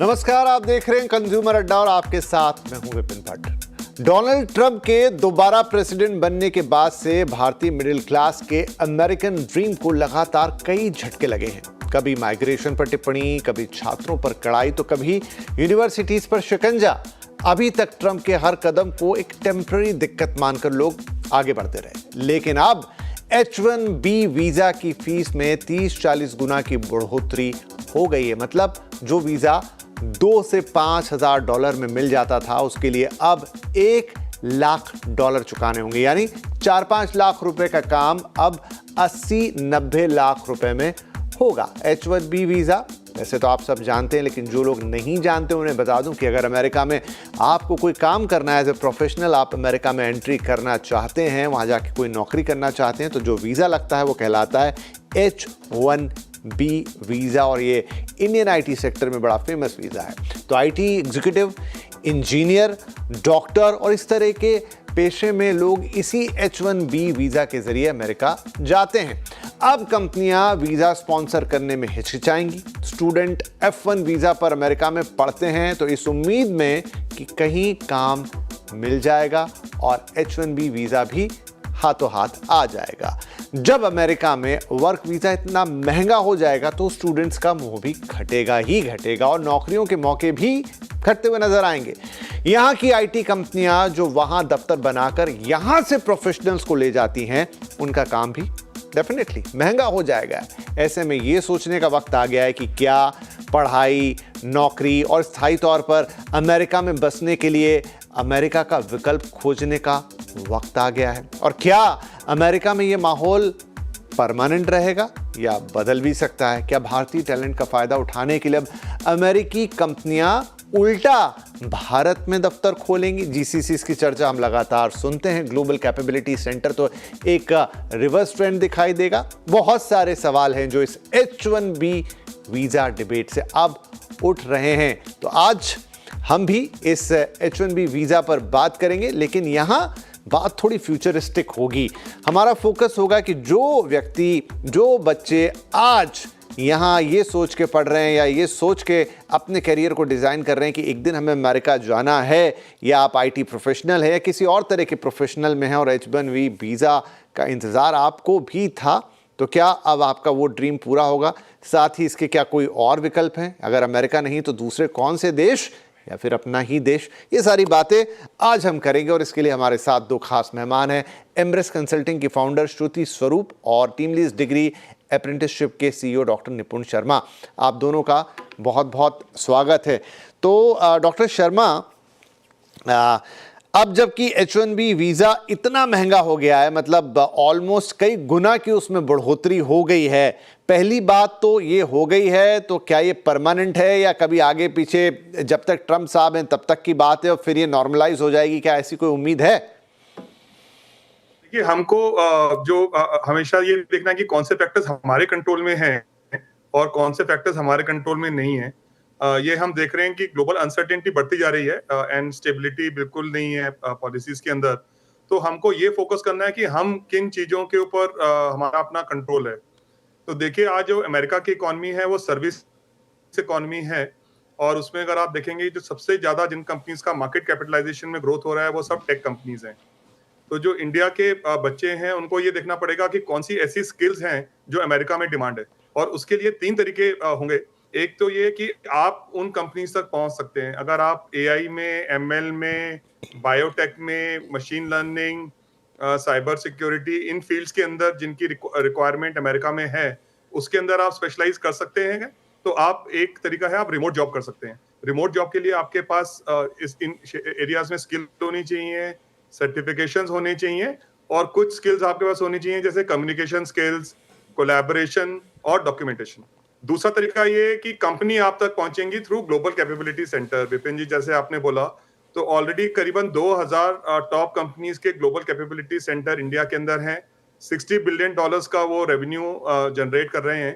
नमस्कार, आप देख रहे हैं कंज्यूमर अड्डा और आपके साथ मैं हूं विपिन भट्ट। डोनाल्ड ट्रंप के दोबारा प्रेसिडेंट बनने के बाद से भारतीय मिडिल क्लास के अमेरिकन ड्रीम को लगातार कई झटके लगे हैं। कभी माइग्रेशन पर टिप्पणी, कभी छात्रों पर कड़ाई, तो कभी यूनिवर्सिटीज पर शिकंजा। अभी तक ट्रंप के हर कदम को एक टेम्पररी दिक्कत मानकर लोग आगे बढ़ते रहे, लेकिन अब H-1B वीजा की फीस में 30-40 गुना की बढ़ोतरी हो गई है। मतलब जो वीजा $2 से $5,000 में मिल जाता था, उसके लिए अब $1 लाख चुकाने होंगे। यानी 4-5 लाख रुपए का काम अब 80-90 लाख रुपए में होगा। H-1B वीजा वैसे तो आप सब जानते हैं, लेकिन जो लोग नहीं जानते उन्हें बता दूं कि अगर अमेरिका में आपको कोई काम करना है, एज ए प्रोफेशनल आप अमेरिका में एंट्री करना चाहते हैं, वहां जाके कोई नौकरी करना चाहते हैं, तो जो वीज़ा लगता है वो कहलाता है H-1B वीज़ा। और ये इंडियन आईटी सेक्टर में बड़ा फेमस वीज़ा है। तो आईटी एग्जीक्यूटिव, इंजीनियर, डॉक्टर और इस तरह के पेशे में लोग इसी H-1B वीज़ा के जरिए अमेरिका जाते हैं। अब कंपनियां वीज़ा स्पॉन्सर करने में हिचकिचाएंगी। स्टूडेंट F-1 वीज़ा पर अमेरिका में पढ़ते हैं तो इस उम्मीद में कि कहीं काम मिल जाएगा और H-1B वीज़ा भी हाथों हाथ आ जाएगा। जब अमेरिका में वर्क वीज़ा इतना महंगा हो जाएगा तो स्टूडेंट्स का मुंह भी घटेगा ही घटेगा और नौकरियों के मौके भी घटते हुए नजर आएंगे। यहाँ की आईटी कंपनियां जो वहां दफ्तर बनाकर यहां से प्रोफेशनल्स को ले जाती हैं, उनका काम भी डेफिनेटली महंगा हो जाएगा। ऐसे में ये सोचने का वक्त आ गया है कि क्या पढ़ाई, नौकरी और स्थायी तौर पर अमेरिका में बसने के लिए अमेरिका का विकल्प खोजने का वक्त आ गया है। और क्या अमेरिका में ये माहौल परमानेंट रहेगा या बदल भी सकता है? क्या भारतीय टैलेंट का फायदा उठाने के लिए अब अमेरिकी कंपनियां उल्टा भारत में दफ्तर खोलेंगी? जीसीसीज की चर्चा हम लगातार सुनते हैं। ग्लोबल कैपेबिलिटी सेंटर तो एक रिवर्स ट्रेंड दिखाई देगा। बहुत सारे सवाल हैं जो इस H-1B वीजा डिबेट से अब उठ रहे हैं। तो आज हम भी इस H-1B वीजा पर बात करेंगे, लेकिन यहां बात थोड़ी फ्यूचरिस्टिक होगी। हमारा फोकस होगा कि जो व्यक्ति, जो बच्चे आज यहाँ ये सोच के पढ़ रहे हैं या ये सोच के अपने करियर को डिज़ाइन कर रहे हैं कि एक दिन हमें अमेरिका जाना है, या आप आईटी प्रोफेशनल है या किसी और तरह के प्रोफेशनल में हैं और H-1B वीज़ा का इंतज़ार आपको भी था, तो क्या अब आपका वो ड्रीम पूरा होगा? साथ ही इसके क्या कोई और विकल्प हैं? अगर अमेरिका नहीं तो दूसरे कौन से देश या फिर अपना ही देश? ये सारी बातें आज हम करेंगे और इसके लिए हमारे साथ दो खास मेहमान हैं। एमरेस कंसल्टिंग की फाउंडर श्रुति स्वरूप और टीम लीज डिग्री अप्रेंटिसशिप के सीईओ डॉक्टर निपुण शर्मा। आप दोनों का बहुत बहुत स्वागत है। तो डॉक्टर शर्मा, अब जबकि H-1B वीज़ा इतना महंगा हो गया है, मतलब ऑलमोस्ट कई गुना की उसमें बढ़ोतरी हो गई है, पहली बात तो ये हो गई है, तो क्या ये परमानेंट है या कभी आगे पीछे जब तक ट्रंप साहब हैं तब तक की बात है और फिर ये नॉर्मलाइज हो जाएगी? क्या ऐसी कोई उम्मीद है? देखिए, हमको हमेशा ये देखना है कि कौन से फैक्टर्स हमारे कंट्रोल में हैं और कौन से फैक्टर्स हमारे कंट्रोल में नहीं है। ये हम देख रहे हैं कि ग्लोबल अनसर्टेनिटी बढ़ती जा रही है एंड स्टेबिलिटी बिल्कुल नहीं है पॉलिसीज के अंदर। तो हमको ये फोकस करना है कि हम किन चीजों के ऊपर हमारा अपना कंट्रोल है। तो देखिए, आज जो अमेरिका की इकोनॉमी है वो सर्विस इकोनॉमी है और उसमें अगर आप देखेंगे जो सबसे ज्यादा जिन कंपनीज का मार्केट कैपिटलाइजेशन में ग्रोथ हो रहा है वो सब टेक कंपनीज हैं। तो जो इंडिया के बच्चे हैं उनको ये देखना पड़ेगा कि कौन सी ऐसी स्किल्स हैं जो अमेरिका में डिमांड है, और उसके लिए 3 तरीके होंगे। एक तो ये कि आप उन कंपनीज तक पहुंच सकते हैं। अगर आप एआई में, एमएल में, बायोटेक में, मशीन लर्निंग, साइबर सिक्योरिटी, इन फील्ड्स के अंदर जिनकी रिक्वायरमेंट अमेरिका में है, उसके अंदर आप स्पेशलाइज कर सकते हैं, तो आप एक तरीका है आप रिमोट जॉब कर सकते हैं। रिमोट जॉब के लिए आपके पास इन एरियाज में स्किल होनी चाहिए, सर्टिफिकेशंस होने चाहिए और कुछ स्किल्स आपके पास होनी चाहिए जैसे कम्युनिकेशन स्किल्स, कोलैबोरेशन और डॉक्यूमेंटेशन। दूसरा तरीका ये है कि कंपनी आप तक पहुंचेंगी through global capability centre. Vipin ji, जैसे आपने बोला, तो ऑलरेडी करीबन 2000 टॉप कंपनीज के ग्लोबल कैपेबिलिटी सेंटर इंडिया के अंदर हैं। $60 बिलियन का वो रेवेन्यू जनरेट कर रहे हैं।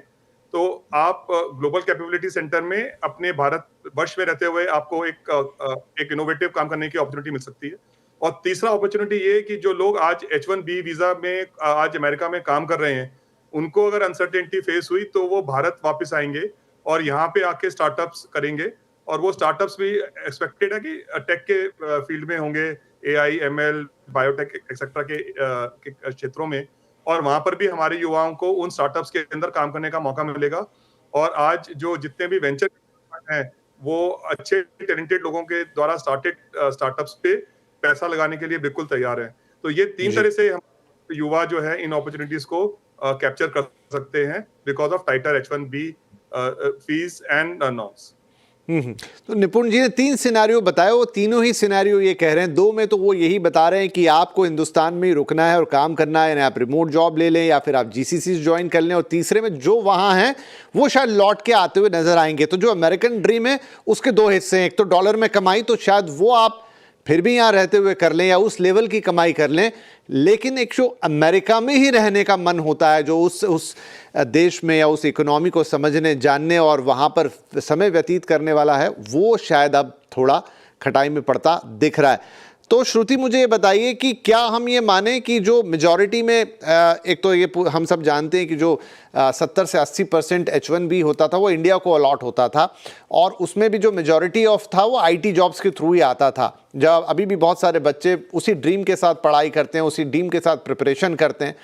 तो आप ग्लोबल कैपेबिलिटी सेंटर में अपने भारत वर्ष में रहते हुए आपको एक इनोवेटिव काम करने की अपॉर्चुनिटी मिल सकती है। और तीसरा अपॉर्चुनिटी ये है कि जो लोग आज H-1B वीजा में आज अमेरिका में काम कर रहे हैं, उनको अगर अनसर्टेनिटी फेस हुई तो वो भारत वापस आएंगे और यहाँ पे आके स्टार्टअप्स करेंगे और वो स्टार्टअप्स भी एक्सपेक्टेड है कि टेक के फील्ड में होंगे, एआई, एमएल, बायोटेक एक्सेट्रा के क्षेत्रों में, और वहां पर भी हमारे युवाओं को उन स्टार्टअप्स के अंदर काम करने का मौका मिलेगा। और आज जो जितने भी वेंचर हैं वो अच्छे टैलेंटेड लोगों के द्वारा स्टार्टेड स्टार्टअप्स पे पैसा लगाने के लिए बिल्कुल तैयार हैं। तो ये 3 तरह से हम युवा जो है इन अपॉर्चुनिटीज को कैप्चर कर सकते हैं because of tighter H1B fees and norms. तो निपुण जी ने 3 सिनेरियो बताए, वो तीनों ही सिनेरियो ये कह रहे हैं, 2 में तो वो यही बता रहे हैं कि आपको हिंदुस्तान में ही रुकना है और काम करना है, आप रिमोट जॉब ले लें या फिर आप जीसीसी ज्वाइन कर लें, और तीसरे में जो वहां हैं वो शायद लौट के आते हुए नजर आएंगे। तो जो अमेरिकन ड्रीम है उसके 2 हिस्से हैं, एक तो डॉलर में कमाई, तो शायद वो आप फिर भी यहाँ रहते हुए कर लें या उस लेवल की कमाई कर लें, लेकिन एक जो अमेरिका में ही रहने का मन होता है, जो उस देश में या उस इकोनॉमी को समझने जानने और वहाँ पर समय व्यतीत करने वाला है, वो शायद अब थोड़ा खटाई में पड़ता दिख रहा है। तो श्रुति मुझे ये बताइए कि क्या हम ये माने कि जो मेजॉरिटी में एक तो ये हम सब जानते हैं कि जो 70 से 80% H1B होता था वो इंडिया को अलॉट होता था, और उसमें भी जो मेजॉरिटी ऑफ था वो आईटी जॉब्स के थ्रू ही आता था। जब अभी भी बहुत सारे बच्चे उसी ड्रीम के साथ पढ़ाई करते हैं, उसी ड्रीम के साथ प्रिपरेशन करते हैं।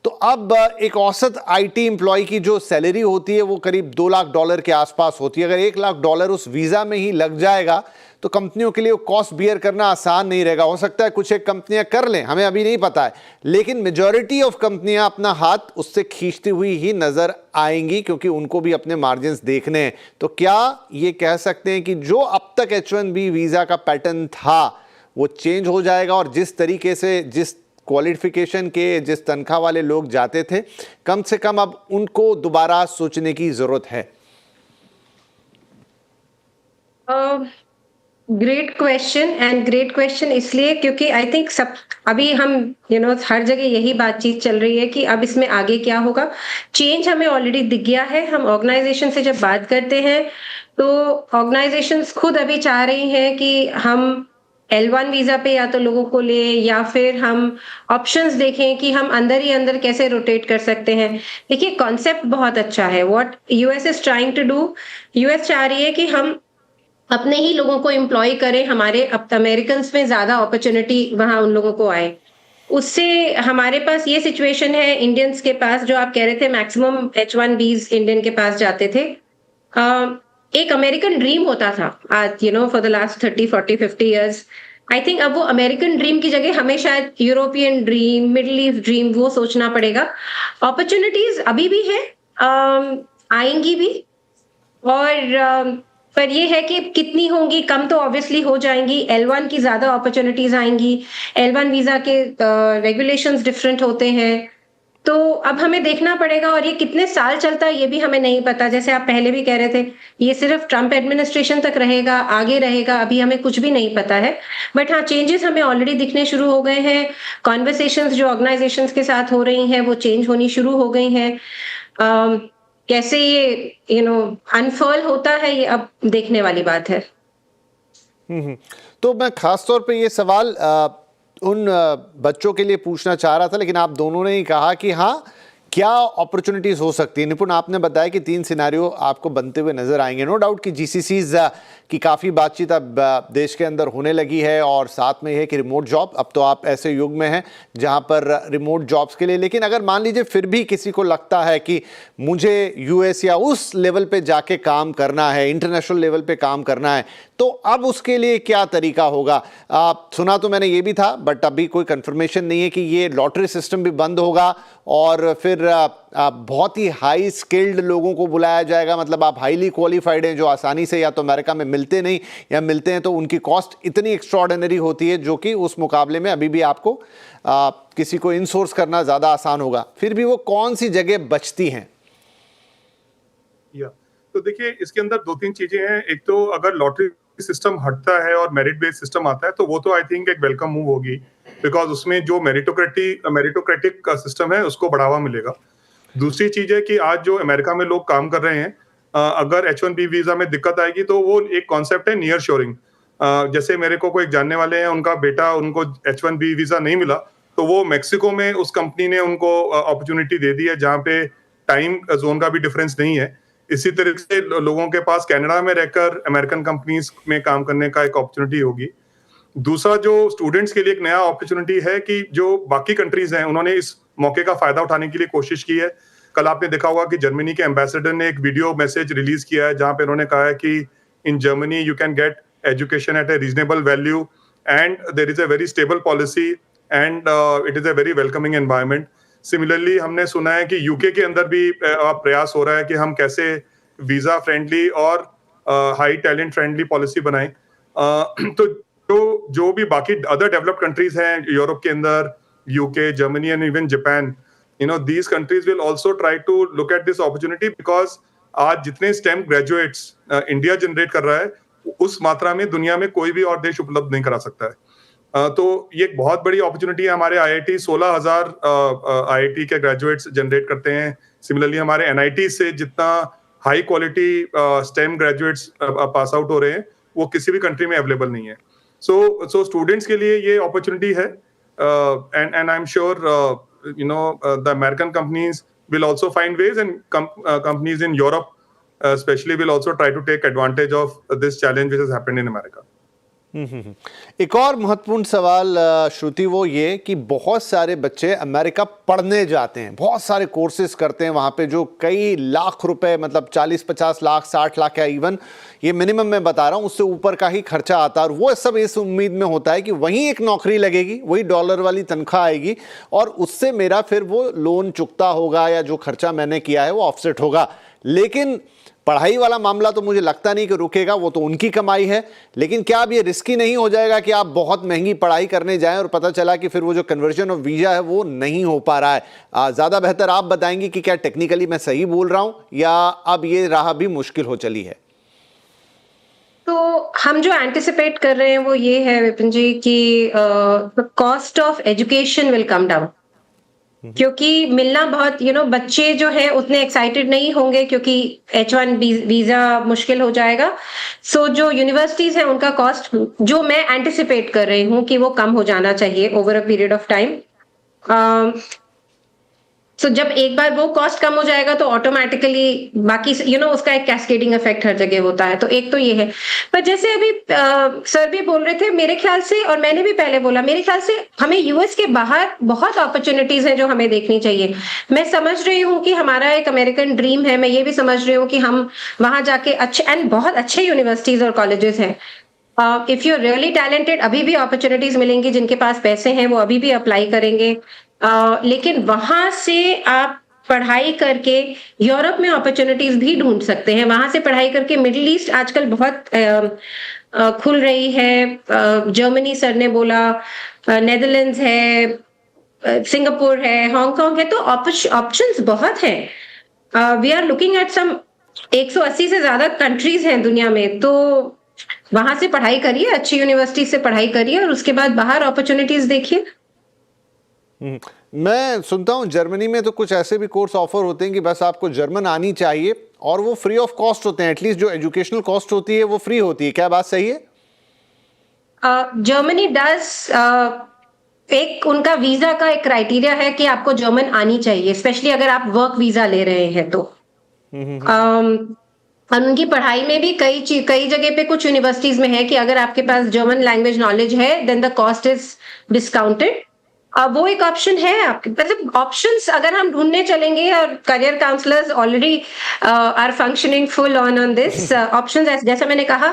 तो अब एक औसत आईटी एम्प्लॉय की जो सैलरी होती है वो करीब $2 लाख के आसपास होती है। अगर $1 लाख उस वीज़ा में ही लग जाएगा तो कंपनियों के लिए वो कॉस्ट बियर करना आसान नहीं रहेगा। हो सकता है कुछ एक कंपनियां कर लें, हमें अभी नहीं पता है, लेकिन मेजॉरिटी ऑफ कंपनियां अपना हाथ उससे खींचती हुई ही नजर आएंगी, क्योंकि उनको भी अपने मार्जिन्स देखने हैं। तो क्या ये कह सकते हैं कि जो अब तक H1B वीज़ा का पैटर्न था वो चेंज हो जाएगा, और जिस तरीके से जिस क्वालिफिकेशन के जिस तनख्वाह वाले लोग जाते थे, कम से कम अब उनको दोबारा सोचने की जरूरत है? ग्रेट क्वेश्चन इसलिए क्योंकि आई थिंक सब अभी हम हर जगह यही बातचीत चल रही है कि अब इसमें आगे क्या होगा। चेंज हमें ऑलरेडी दिख गया है। हम ऑर्गेनाइजेशन से जब बात करते हैं तो ऑर्गेनाइजेशंस खुद अभी चाह रही हैं कि हम L1 वीजा पे या तो लोगों को ले, या फिर हम ऑप्शंस देखें कि हम अंदर ही अंदर कैसे रोटेट कर सकते हैं। देखिए, कॉन्सेप्ट बहुत अच्छा है। What US is trying to do, US चाह रही है कि हम अपने ही लोगों को एम्प्लॉय करें, हमारे अमेरिकन में ज्यादा अपॉर्चुनिटी वहां उन लोगों को आए। उससे हमारे पास ये सिचुएशन है इंडियंस के पास, जो आप कह रहे थे मैक्सिमम H1Bs इंडियन के पास जाते थे। एक अमेरिकन ड्रीम होता था आज for the last 30-40-50 years. I think अब वो अमेरिकन ड्रीम की जगह हमें शायद European dream, middle east dream वो सोचना पड़ेगा। अपॉर्चुनिटीज अभी भी है, आएंगी भी, और पर ये है कि कितनी होंगी, कम तो ऑब्वियसली हो जाएंगी। L1 की ज्यादा अपॉर्चुनिटीज आएंगी। L1 वीजा के रेगुलेशंस डिफरेंट होते हैं, तो अब हमें देखना पड़ेगा, और ये कितने साल चलता है ये भी हमें नहीं पता। जैसे आप पहले भी कह रहे थे, ये सिर्फ ट्रम्प एडमिनिस्ट्रेशन तक रहेगा, आगे रहेगा, अभी हमें कुछ भी नहीं पता है। बट हाँ, चेंजेस हमें ऑलरेडी दिखने शुरू हो गए हैं। कॉन्वर्सेशंस जो ऑर्गेनाइजेशंस के साथ हो रही हैं वो चेंज होनी शुरू हो गई हैं। कैसे ये अनफॉल होता है, ये अब देखने वाली बात है। तो मैं खास तौर पे ये सवाल उन बच्चों के लिए पूछना चाह रहा था, लेकिन आप दोनों ने ही कहा कि हाँ, क्या अपॉर्चुनिटीज हो सकती है। निपुण, आपने बताया कि 3 सिनेरियो आपको बनते हुए नजर आएंगे। नो डाउट कि जीसीसीज की काफ़ी बातचीत अब देश के अंदर होने लगी है, और साथ में यह है कि रिमोट जॉब, अब तो आप ऐसे युग में हैं जहां पर रिमोट जॉब्स के लिए, लेकिन अगर मान लीजिए फिर भी किसी को लगता है कि मुझे यूएस या उस लेवल पे जाके काम करना है, इंटरनेशनल लेवल पे काम करना है, तो अब उसके लिए क्या तरीका होगा? सुना तो मैंने ये भी था, बट अभी कोई कंफर्मेशन नहीं है कि ये लॉटरी सिस्टम भी बंद होगा और फिर बहुत ही हाई स्किल्ड लोगों को बुलाया जाएगा। मतलब आप हाईली क्वालिफाइड हैं, जो आसानी से या तो अमेरिका में मिलते नहीं, या मिलते हैं तो उनकी कॉस्ट इतनी एक्स्ट्रॉर्डिनरी होती है, जो कि उस मुकाबले में अभी भी आपको किसी को इनसोर्स करना ज़्यादा आसान होगा। फिर भी वो कौन सी जगह बचती हैं? तो देखिए, इसके अंदर 2-3 चीजें हैं। एक तो अगर लॉटरी सिस्टम हटता है और मेरिट बेस्ड सिस्टम आता है, तो वो तो आई थिंक एक वेलकम मूव होगी, बिकॉज उसमें जो मेरिटोक्रेटिक सिस्टम है उसको बढ़ावा मिलेगा। दूसरी चीज है कि आज जो अमेरिका में लोग काम कर रहे हैं, अगर H1B वीजा में दिक्कत आएगी तो वो एक कॉन्सेप्ट है नियर शोरिंग। जैसे मेरे को कोई जानने वाले हैं, उनका बेटा, उनको H1B वीजा नहीं मिला, तो वो मेक्सिको में उस कंपनी ने उनको अपॉर्चुनिटी दे दी है, जहाँ पे टाइम जोन का भी डिफरेंस नहीं है। इसी तरह से लोगों के पास कनाडा में रहकर अमेरिकन कंपनीज में काम करने का एक अपॉर्चुनिटी होगी। दूसरा जो स्टूडेंट्स के लिए एक नया अपॉर्चुनिटी है कि जो बाकी कंट्रीज हैं उन्होंने इस मौके का फायदा उठाने के लिए कोशिश की है। कल आपने देखा होगा कि जर्मनी के एम्बेसडर ने एक वीडियो मैसेज रिलीज किया है जहां पे उन्होंने कहा है कि in Germany you can get education at a reasonable value and there is a very stable policy and it is a very welcoming environment. Similarly हमने सुना है कि यूके के अंदर भी प्रयास हो रहा है कि हम कैसे वीजा फ्रेंडली और हाई टैलेंट फ्रेंडली पॉलिसी बनाएं। तो जो भी बाकी अदर डेवलप्ड कंट्रीज हैं यूरोप के अंदर, UK, Germany and even Japan, these countries will also try to look at this opportunity because आज जितने STEM graduates इंडिया जनरेट कर रहा है उस मात्रा में दुनिया में कोई भी और देश उपलब्ध नहीं करा सकता है। तो ये एक बहुत बड़ी अपॉर्चुनिटी है। हमारे IIT 16,000 IIT के ग्रेजुएट्स जनरेट करते हैं। सिमिलरली हमारे NIT से जितना high quality STEM graduates pass out हो रहे हैं वो किसी भी कंट्री में अवेलेबल नहीं है। सो स्टूडेंट्स के लिए ये अपॉर्चुनिटी है and I am sure the American companies will also find ways, and companies in Europe especially will also try to take advantage of this challenge which has happened in America. एक और महत्वपूर्ण सवाल श्रुति वो ये कि बहुत सारे बच्चे अमेरिका पढ़ने जाते हैं, बहुत सारे कोर्सेज करते हैं वहाँ पे जो कई लाख रुपए, मतलब 40-50 लाख 60 लाख या इवन ये मिनिमम मैं बता रहा हूँ उससे ऊपर का ही खर्चा आता है। और वो सब इस उम्मीद में होता है कि वहीं एक नौकरी लगेगी, वही डॉलर वाली तनख्वाह आएगी और उससे मेरा फिर वो लोन चुकता होगा या जो खर्चा मैंने किया है वो ऑफसेट होगा। लेकिन पढ़ाई वाला मामला तो मुझे लगता नहीं कि रुकेगा, वो तो उनकी कमाई है। लेकिन क्या अब ये रिस्की नहीं हो जाएगा कि आप बहुत महंगी पढ़ाई करने जाएं और पता चला कि फिर वो जो कन्वर्जन ऑफ वीजा है वो नहीं हो पा रहा है? ज़्यादा बेहतर आप बताएंगे कि क्या टेक्निकली मैं सही बोल रहा हूं या अब ये राह भी मुश्किल हो चली है? तो हम जो एंटिसिपेट कर रहे हैं वो ये है विपिन जी कि cost of education will come down, क्योंकि मिलना बहुत बच्चे जो है उतने एक्साइटेड नहीं होंगे क्योंकि H1 वीजा मुश्किल हो जाएगा। सो जो यूनिवर्सिटीज हैं उनका कॉस्ट जो मैं एंटिसिपेट कर रही हूँ कि वो कम हो जाना चाहिए over a period of time. So जब एक बार वो कॉस्ट कम हो जाएगा तो ऑटोमेटिकली बाकी उसका एक कैस्केडिंग इफेक्ट हर जगह होता है। तो एक तो ये है, पर जैसे अभी सर भी बोल रहे थे, मेरे ख्याल से और मैंने भी पहले बोला, मेरे ख्याल से हमें यूएस के बाहर बहुत अपॉर्चुनिटीज हैं जो हमें देखनी चाहिए। मैं समझ रही हूँ कि हमारा एक अमेरिकन ड्रीम है, मैं ये भी समझ रही हूँ कि हम वहां जाके अच्छे एंड बहुत अच्छे यूनिवर्सिटीज और कॉलेजेस हैं। इफ यू रियली टैलेंटेड अभी भी अपॉर्चुनिटीज मिलेंगी, जिनके पास पैसे हैं वो अभी भी अप्लाई करेंगे। लेकिन वहां से आप पढ़ाई करके यूरोप में अपॉर्चुनिटीज भी ढूंढ सकते हैं। वहां से पढ़ाई करके मिडिल ईस्ट आजकल बहुत खुल रही है। जर्मनी सर ने बोला, नेदरलैंड्स है, सिंगापुर है, हांगकांग है, तो ऑप्शंस बहुत हैं। We are looking at some 180 से ज्यादा कंट्रीज हैं दुनिया में। तो वहां से पढ़ाई करिए, अच्छी यूनिवर्सिटी से पढ़ाई करिए और उसके बाद बाहर अपॉर्चुनिटीज देखिए। मैं सुनता हूं जर्मनी में तो कुछ ऐसे भी कोर्स ऑफर होते हैं कि बस आपको जर्मन आनी चाहिए और वो फ्री ऑफ कॉस्ट होते हैं। एटलीस्ट जो एजुकेशनल कॉस्ट होती है वो फ्री होती है। क्या बात सही है? जर्मनी एक उनका वीजा का एक क्राइटेरिया है कि आपको जर्मन आनी चाहिए, स्पेशली अगर आप वर्क वीजा ले रहे हैं तो। और उनकी पढ़ाई में भी कई जगह पे कुछ यूनिवर्सिटीज में है कि अगर आपके पास जर्मन लैंग्वेज नॉलेज है then the cost is discounted. वो एक ऑप्शन है आपके, मतलब ऑप्शंस अगर हम ढूंढने चलेंगे, और career counsellors already are functioning full on this options. जैसा मैंने कहा,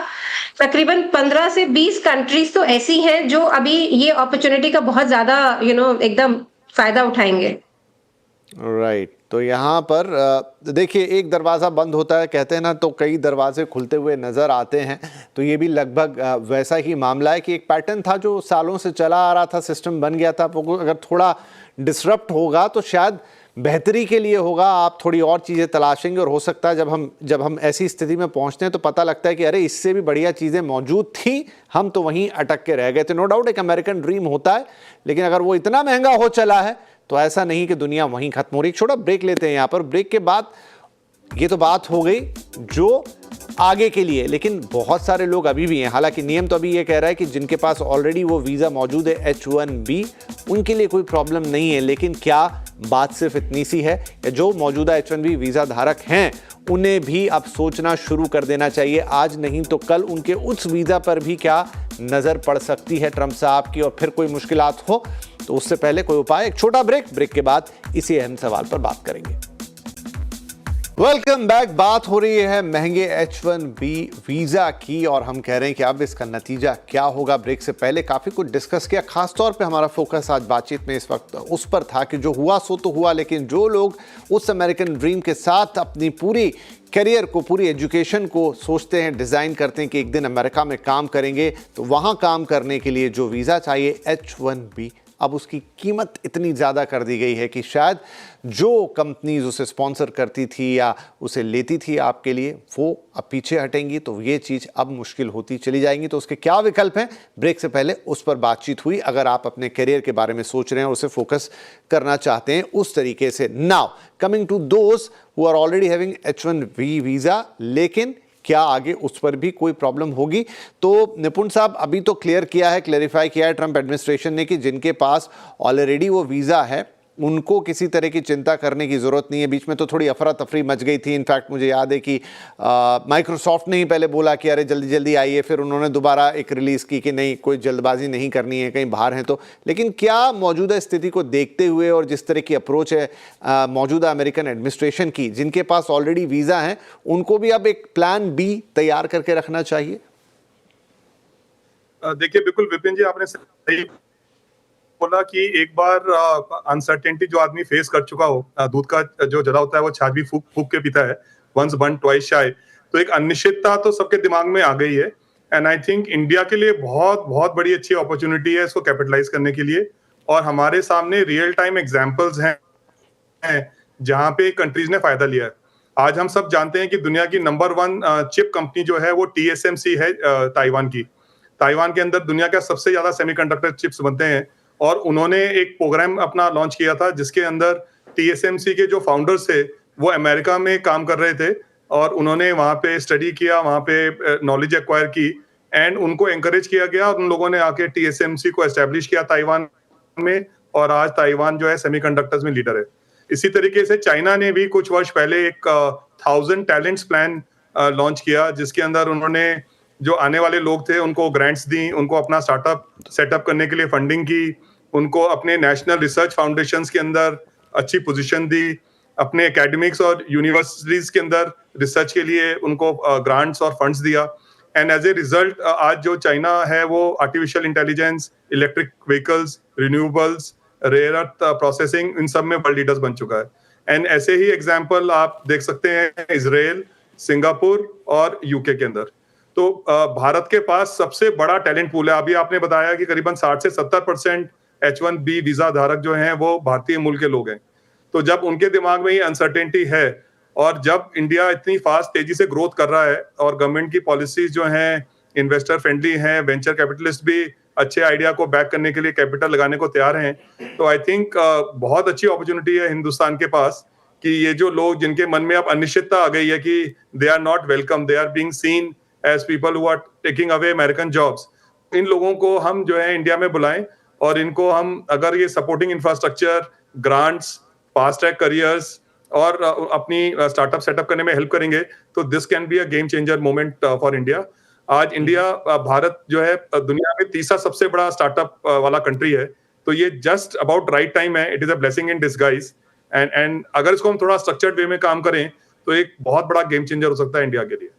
तकरीबन 15 से 20 कंट्रीज तो ऐसी हैं जो अभी ये अपॉर्चुनिटी का बहुत ज्यादा एकदम फायदा उठाएंगे। राइट तो यहाँ पर देखिए, एक दरवाज़ा बंद होता है कहते हैं ना, तो कई दरवाजे खुलते हुए नज़र आते हैं। तो ये भी लगभग वैसा ही मामला है कि एक पैटर्न था जो सालों से चला आ रहा था, सिस्टम बन गया था। वो अगर थोड़ा डिसरप्ट होगा तो शायद बेहतरी के लिए होगा। आप थोड़ी और चीज़ें तलाशेंगे और हो सकता है जब हम ऐसी स्थिति में पहुँचते हैं तो पता लगता है कि अरे इससे भी बढ़िया चीज़ें मौजूद थी, हम तो वहीं अटक के रह गए थे। नो डाउट एक अमेरिकन ड्रीम होता है, लेकिन अगर वो इतना महंगा हो चला है तो ऐसा नहीं कि दुनिया वहीं खत्म हो रही। एक छोटा ब्रेक लेते हैं यहाँ पर। ब्रेक के बाद ये तो बात हो गई जो आगे के लिए, लेकिन बहुत सारे लोग अभी भी हैं। हालांकि नियम तो अभी ये कह रहा है कि जिनके पास ऑलरेडी वो वीज़ा मौजूद है H1B, उनके लिए कोई प्रॉब्लम नहीं है। लेकिन क्या बात सिर्फ इतनी सी है कि जो मौजूदा H1B वीज़ा धारक हैं उन्हें भी अब सोचना शुरू कर देना चाहिए। आज नहीं तो कल उनके उस वीज़ा पर भी क्या नज़र पड़ सकती है ट्रंप साहब की, और फिर कोई मुश्किलात हो तो उससे पहले कोई उपाय। एक छोटा ब्रेक के बाद इसी अहम सवाल पर बात करेंगे। Welcome back. बात हो रही है महंगे H1B वीज़ा की और हम कह रहे हैं कि अब इसका नतीजा क्या होगा। ब्रेक से पहले काफ़ी कुछ डिस्कस किया, खास तौर पे हमारा फोकस आज बातचीत में इस वक्त उस पर था कि जो हुआ सो तो हुआ, लेकिन जो लोग उस अमेरिकन ड्रीम के साथ अपनी पूरी करियर को, पूरी एजुकेशन को सोचते हैं, डिज़ाइन करते हैं कि एक दिन अमेरिका में काम करेंगे, तो वहाँ काम करने के लिए जो वीज़ा चाहिए H1B, अब उसकी कीमत इतनी ज़्यादा कर दी गई है कि शायद जो कंपनीज उसे स्पॉन्सर करती थी या उसे लेती थी आपके लिए, वो अब पीछे हटेंगी, तो ये चीज़ अब मुश्किल होती चली जाएंगी। तो उसके क्या विकल्प हैं, ब्रेक से पहले उस पर बातचीत हुई। अगर आप अपने करियर के बारे में सोच रहे हैं और उसे फोकस करना चाहते हैं उस तरीके से। Now coming to those who are already having H1B visa, लेकिन क्या आगे उस पर भी कोई प्रॉब्लम होगी? तो निपुण साहब, अभी तो क्लियर किया है, क्लेरिफाई किया है ट्रंप एडमिनिस्ट्रेशन ने कि जिनके पास ऑलरेडी वो वीज़ा है उनको किसी तरह की चिंता करने की ज़रूरत नहीं है। बीच में तो थोड़ी अफरा तफरी मच गई थी। इनफैक्ट मुझे याद है कि माइक्रोसॉफ्ट ने ही पहले बोला कि अरे जल्दी जल्दी आइए, फिर उन्होंने दोबारा एक रिलीज़ की कि नहीं, कोई जल्दबाजी नहीं करनी है, कहीं बाहर हैं तो। लेकिन क्या मौजूदा स्थिति को देखते हुए और जिस तरह की अप्रोच है मौजूदा अमेरिकन एडमिनिस्ट्रेशन की, जिनके पास ऑलरेडी वीज़ा हैं, उनको भी अब एक प्लान बी तैयार करके रखना चाहिए? देखिए, बिल्कुल विपिन जी, आपने सही बोला कि एक बार अनसर्टेनिटी जो आदमी फेस कर चुका हो, दूध का जो जला होता है वो छाछ भी फूक फूक के पीता है, वंस बर्न ट्वाइस शाय। तो एक अनिश्चितता तो सबके दिमाग में आ गई है, एंड आई थिंक इंडिया के लिए बहुत बहुत बड़ी अच्छी अपॉर्चुनिटी है इसको कैपिटलाइज करने के लिए। और हमारे सामने रियल टाइम एग्जांपल्स हैं जहां पे कंट्रीज ने फायदा लिया है। आज हम सब जानते हैं कि दुनिया की नंबर 1 चिप कंपनी जो है वो TSMC है, ताइवान की। ताइवान के अंदर दुनिया का सबसे ज्यादा सेमीकंडक्टर चिप्स बनते हैं, और उन्होंने एक प्रोग्राम अपना लॉन्च किया था जिसके अंदर TSMC के जो फाउंडर्स थे वो अमेरिका में काम कर रहे थे, और उन्होंने वहां पे स्टडी किया, वहां पे नॉलेज एक्वायर की, एंड उनको एनकरेज किया गया, और उन लोगों ने आके TSMC को एस्टेब्लिश किया ताइवान में, और आज ताइवान जो है सेमीकंडक्टर्स में लीडर है। इसी तरीके से चाइना ने भी कुछ वर्ष पहले एक 1000 टैलेंट्स प्लान लॉन्च किया, जिसके अंदर उन्होंने जो आने वाले लोग थे उनको ग्रांट्स दी, उनको अपना स्टार्टअप सेटअप करने के लिए फंडिंग की, उनको अपने नेशनल रिसर्च फाउंडेशंस के अंदर अच्छी पोजीशन दी, अपने एकेडमिक्स और यूनिवर्सिटीज के अंदर रिसर्च के लिए उनको ग्रांट्स और फंड्स दिया। एंड एज ए रिजल्ट आज जो चाइना है वो artificial intelligence, electric vehicles, renewables, rare earth processing, इन सब में वर्ल्ड लीडर्स बन चुका है। एंड ऐसे ही एग्जाम्पल आप देख सकते हैं इजराइल, सिंगापुर और यूके के अंदर। तो भारत के पास सबसे बड़ा टैलेंट पूल है। अभी आपने बताया कि करीबन 60 से 70% H1B वीजा धारक जो हैं वो भारतीय मूल के लोग हैं। तो जब उनके दिमाग में ये अनसर्टेनिटी है, और जब इंडिया इतनी फास्ट तेजी से ग्रोथ कर रहा है, और गवर्नमेंट की पॉलिसीज जो हैं इन्वेस्टर फ्रेंडली हैं, वेंचर कैपिटलिस्ट भी अच्छे आइडिया को बैक करने के लिए कैपिटल लगाने को तैयार हैं, तो आई थिंक बहुत अच्छी अपॉर्चुनिटी है हिंदुस्तान के पास कि ये जो लोग जिनके मन में अब अनिश्चितता आ गई है कि they are not welcome, they are being seen as people who are taking away American jobs, इन लोगों को हम जो है इंडिया में बुलाएं, और इनको हम अगर ये supporting infrastructure, grants, fast track careers और अपनी स्टार्टअप सेटअप करने में हेल्प करेंगे, तो this can be a game changer moment for India. आज इंडिया, भारत जो है दुनिया में तीसरा सबसे बड़ा स्टार्टअप वाला कंट्री है, तो ये जस्ट अबाउट राइट टाइम है। It is a blessing in disguise, and अगर इसको हम थोड़ा स्ट्रक्चर्ड वे में काम करें तो एक बहुत बड़ा गेम चेंजर हो सकता है इंडिया के लिए।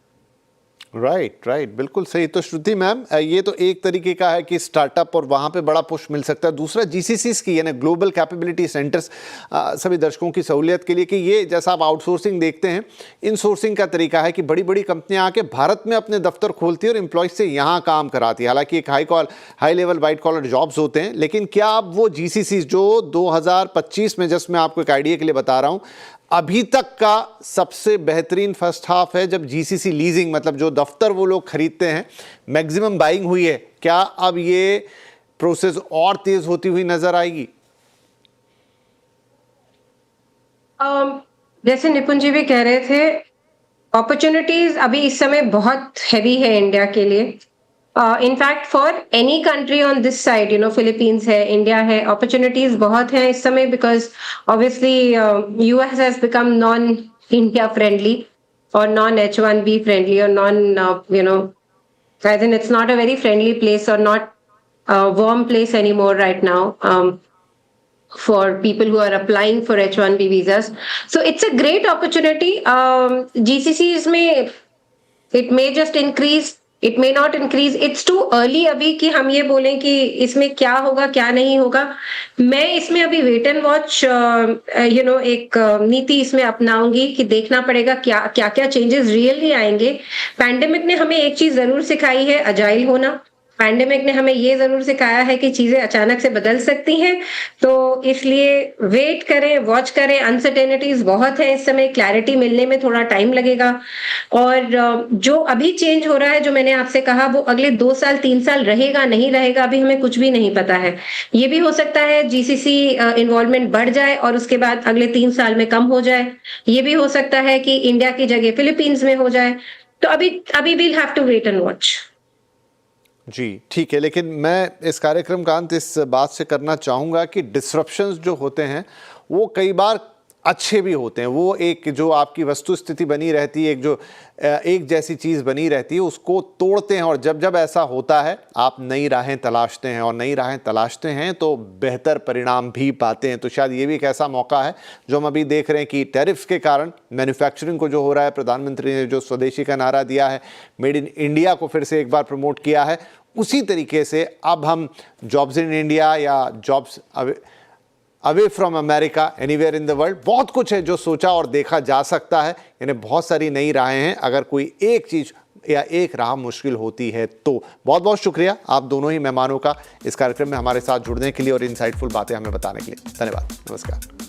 राइट, बिल्कुल सही। तो श्रुति मैम, ये तो एक तरीके का है कि स्टार्टअप और वहाँ पे बड़ा पुश मिल सकता है। दूसरा GCCs की, यानी ग्लोबल कैपेबिलिटी सेंटर्स, सभी दर्शकों की सहूलियत के लिए, कि ये जैसा आप आउटसोर्सिंग देखते हैं, इनसोर्सिंग का तरीका है कि बड़ी बड़ी कंपनियां आके भारत में अपने दफ्तर खोलती है और एम्प्लॉयज से यहाँ काम कराती है। हालांकि एक high level white collar jobs होते हैं, लेकिन क्या अब वो GCCs जो 2025 में, जस्ट मैं आपको एक आइडिया के लिए बता रहा हूँ, अभी तक का सबसे बेहतरीन फर्स्ट हाफ है जब GCC लीजिंग, मतलब जो दफ्तर वो लोग खरीदते हैं, मैक्सिमम बाइंग हुई है, क्या अब ये प्रोसेस और तेज होती हुई नजर आएगी? जैसे निपुण जी भी कह रहे थे, अपॉर्चुनिटीज अभी इस समय बहुत हैवी है इंडिया के लिए। In fact for any country on this side, Philippines है, इंडिया है, अपॉर्चुनिटीज बहुत हैं इस समय, because obviously US has become non India friendly or non-H1B friendly or I think it's not a very friendly place or not a warm place anymore right now for people who are applying for H1B visas. So it's a great opportunity. GCCs it may just increase, it may not increase. It's too early अभी कि हम ये बोलें कि इसमें क्या होगा क्या नहीं होगा. मैं इसमें अभी वेट एंड वॉच एक नीति इसमें अपनाऊंगी कि देखना पड़ेगा क्या क्या चेंजेस रियली आएंगे. पैंडेमिक ने हमें एक चीज जरूर सिखाई है, अजाइल होना. पैंडेमिक ने हमें ये जरूर सिखाया है कि चीजें अचानक से बदल सकती हैं, तो इसलिए वेट करें, वॉच करें. अनसर्टेनिटीज बहुत है इस समय, क्लैरिटी मिलने में थोड़ा टाइम लगेगा. और जो अभी चेंज हो रहा है, जो मैंने आपसे कहा, वो अगले 2 साल 3 साल रहेगा नहीं रहेगा, अभी हमें कुछ भी नहीं पता है. ये भी हो सकता है जीसीसी इन्वॉल्वमेंट बढ़ जाए और उसके बाद अगले 3 साल में कम हो जाए. ये भी हो सकता है कि इंडिया की जगह फिलीपींस में हो जाए. तो अभी we'll have to wait and watch. जी ठीक है, लेकिन मैं इस कार्यक्रम का अंत इस बात से करना चाहूँगा कि डिसरप्शंस जो होते हैं वो कई बार अच्छे भी होते हैं. वो एक जो आपकी वस्तु स्थिति बनी रहती है, एक जो एक जैसी चीज़ बनी रहती है, उसको तोड़ते हैं. और जब जब ऐसा होता है आप नई राहें तलाशते हैं, और नई राहें तलाशते हैं तो बेहतर परिणाम भी पाते हैं. तो शायद ये भी एक ऐसा मौका है जो हम अभी देख रहे हैं कि टैरिफ्स के कारण मैन्युफैक्चरिंग को जो हो रहा है, प्रधानमंत्री ने जो स्वदेशी का नारा दिया है, मेड इन इंडिया को फिर से एक बार प्रमोट किया है, उसी तरीके से अब हम जॉब्स इन इंडिया या jobs away from America, anywhere in the world, बहुत कुछ है जो सोचा और देखा जा सकता है. यानी बहुत सारी नई राहें हैं अगर कोई एक चीज़ या एक राह मुश्किल होती है तो. बहुत बहुत शुक्रिया आप दोनों ही मेहमानों का इस कार्यक्रम में हमारे साथ जुड़ने के लिए और इनसाइटफुल बातें हमें बताने के लिए. धन्यवाद. नमस्कार.